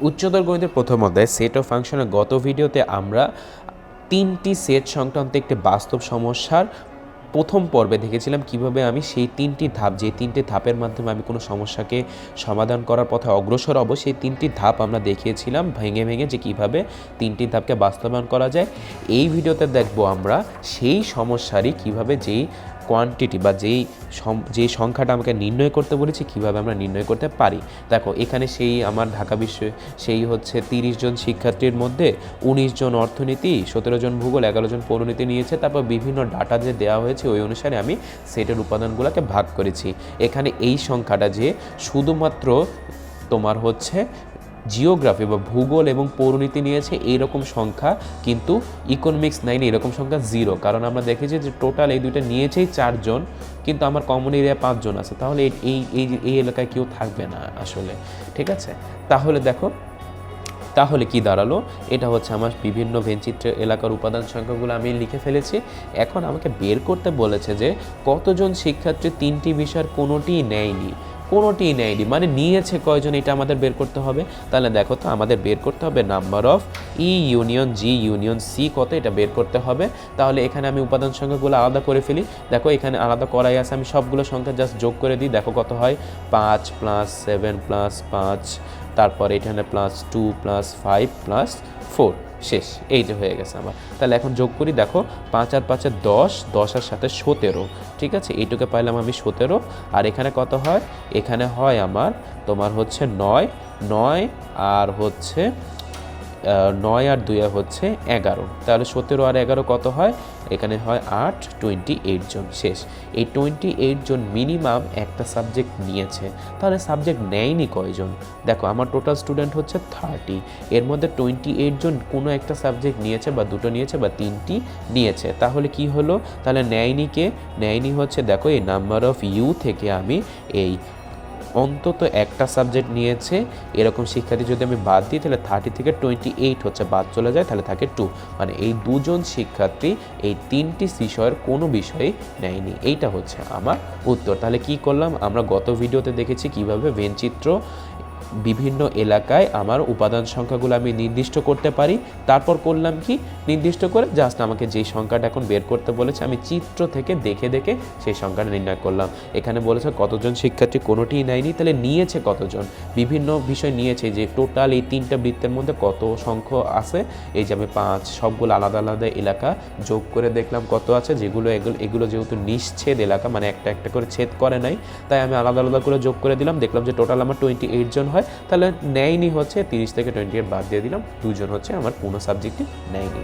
উচ্চতর গণিতের প্রথম অধ্যায় সেট অফ ফাংশনের গত ভিডিওতে আমরা 3টি সেট সংক্রান্ত একটি বাস্তব সমস্যার প্রথম পর্বে দেখেছিলাম কিভাবে আমি সেই 3টি ধাপ, যে 3টি ধাপের মাধ্যমে আমি কোনো সমস্যাকে সমাধান করার পথে অগ্রসর হব, সেই 3টি ধাপ আমরা দেখিয়েছিলাম ভেঙে ভেঙে যে কিভাবে 3টি ধাপকে বাস্তবায়ন করা যায়। এই ভিডিওতে দেখব আমরা সেই সমস্যারই কিভাবে যেই কোয়ান্টিটি বা যেই সংখ্যাটা আমাকে নির্ণয় করতে বলেছি কীভাবে আমরা নির্ণয় করতে পারি। দেখো এখানে সেই আমার ঢাকা বিশ্বে সেই হচ্ছে 30 জন শিক্ষার্থীর মধ্যে 19 জন অর্থনীতি, 17 জন ভূগোল, 11 জন পরিণতি নিয়েছে। তারপর বিভিন্ন ডাটা যে দেওয়া হয়েছে ওই অনুসারে আমি সেটের উপাদানগুলোকে ভাগ করেছি। এখানে এই সংখ্যাটা যে শুধুমাত্র তোমার হচ্ছে জিওগ্রাফি বা ভূগোল এবং পরিণতি নিয়েছে এইরকম সংখ্যা, কিন্তু ইকোনমিক্স নাইনে এরকম সংখ্যা 0, কারণ আমরা দেখেছি যে টোটাল এই দুইটা নিয়েছেই 4 জন, কিন্তু আমার কমন এরিয়া 5 জন আছে, তাহলে এই এলাকায় কেউ থাকবে না আসলে। ঠিক আছে, তাহলে কি দাঁড়ালো, এটা হচ্ছে আমার বিভিন্ন ভেনচিত্রের এলাকার উপাদান সংখ্যাগুলো আমি লিখে ফেলেছি। এখন আমাকে বের করতে বলেছে যে কতজন শিক্ষার্থী 3টি বিষয়ের কোনোটিই নেয়নি, মানে নিয়েছে কয়জন, এটা আমাদের বের করতে হবে। তাহলে দেখো তো আমাদের বের করতে হবে number of E union G union C কত, এটা বের করতে হবে। তাহলে এখানে আমি উপাদান সংখ্যাগুলো আলাদা করে ফেলি। দেখো এখানে আলাদা করাই আছে, আমি সবগুলো সংখ্যা জাস্ট যোগ করে দিই। দেখো কত হয়, 5 + 7 + 5, তারপর এখানে +2 + 5 + 4, শেষ। এই যে হয়ে গেছে আমার। তাহলে এখন যোগ করি, দেখো 5 আর 5 10, 10 আর 7 17। ঠিক আছে, এইটুকু পাইলাম আমি 17। আর এখানে কত হয়, এখানে হয় আমার তোমার হচ্ছে 9 আর হচ্ছে 9 আর 2 হচ্ছে 11। তাহলে 17 আর 11 কত হয়, এখানে হয় 8, 28 জন। শেষ। এই 28 জন মিনিমাম একটা সাবজেক্ট নিয়েছে। তাহলে সাবজেক্ট নেয়নি কয়জন, দেখো আমার টোটাল স্টুডেন্ট হচ্ছে 30, এর মধ্যে 28 জন কোনো একটা সাবজেক্ট নিয়েছে, বা দুটো নিয়েছে, বা 3টি নিয়েছে। তাহলে কি হলো, তাহলে নেয়নি কে, নেয়নি হচ্ছে দেখো এই নাম্বার অফ ইউ থেকে আমি এই অন্তত একটা সাবজেক্ট নিয়েছে এরকম শিক্ষার্থী যদি আমি বাদ দিই, তাহলে 30 থেকে 28 হচ্ছে বাদ চলে যায়, তাহলে থাকে 2। মানে এই 2 জন শিক্ষার্থী এই 3টি বিষয়ের কোনো বিষয়ে নেয়নি। এইটা হচ্ছে আমার উত্তর। তাহলে কি করলাম, আমরা গত ভিডিওতে দেখেছি কিভাবে ভেনচিত্র বিভিন্ন এলাকায় আমার উপাদান সংখ্যাগুলো আমি নির্দিষ্ট করতে পারি। তারপর করলাম কি, নির্দিষ্ট করে জাস্ট আমাকে যেই সংখ্যাটা এখন বের করতে বলেছে আমি চিত্র থেকে দেখে দেখে সেই সংখ্যাটা নির্ণয় করলাম। এখানে বলেছে কতজন শিক্ষার্থী কোনোটিই নেয়নি, তাহলে নিয়েছে কতজন, বিভিন্ন বিষয় নিয়েছে, যে টোটাল এই 3টা বৃত্তের মধ্যে কত সংখ্যা আছে। এই যে আমি 5 সবগুলো আলাদা আলাদা এলাকা যোগ করে দেখলাম কত আছে, এগুলো যেহেতু নিশ্ছেদ এলাকা, মানে একটা একটা করে ছেদ করে নাই, তাই আমি আলাদা আলাদা করে যোগ করে দিলাম। দেখলাম যে টোটাল আমার 28 জন হয়। তাহলে নেয়নি হচ্ছে 30 থেকে 28 বাদ দিয়ে দিলাম, 2 জন হচ্ছে আমার কোনো সাবজেক্টই নেয়নি।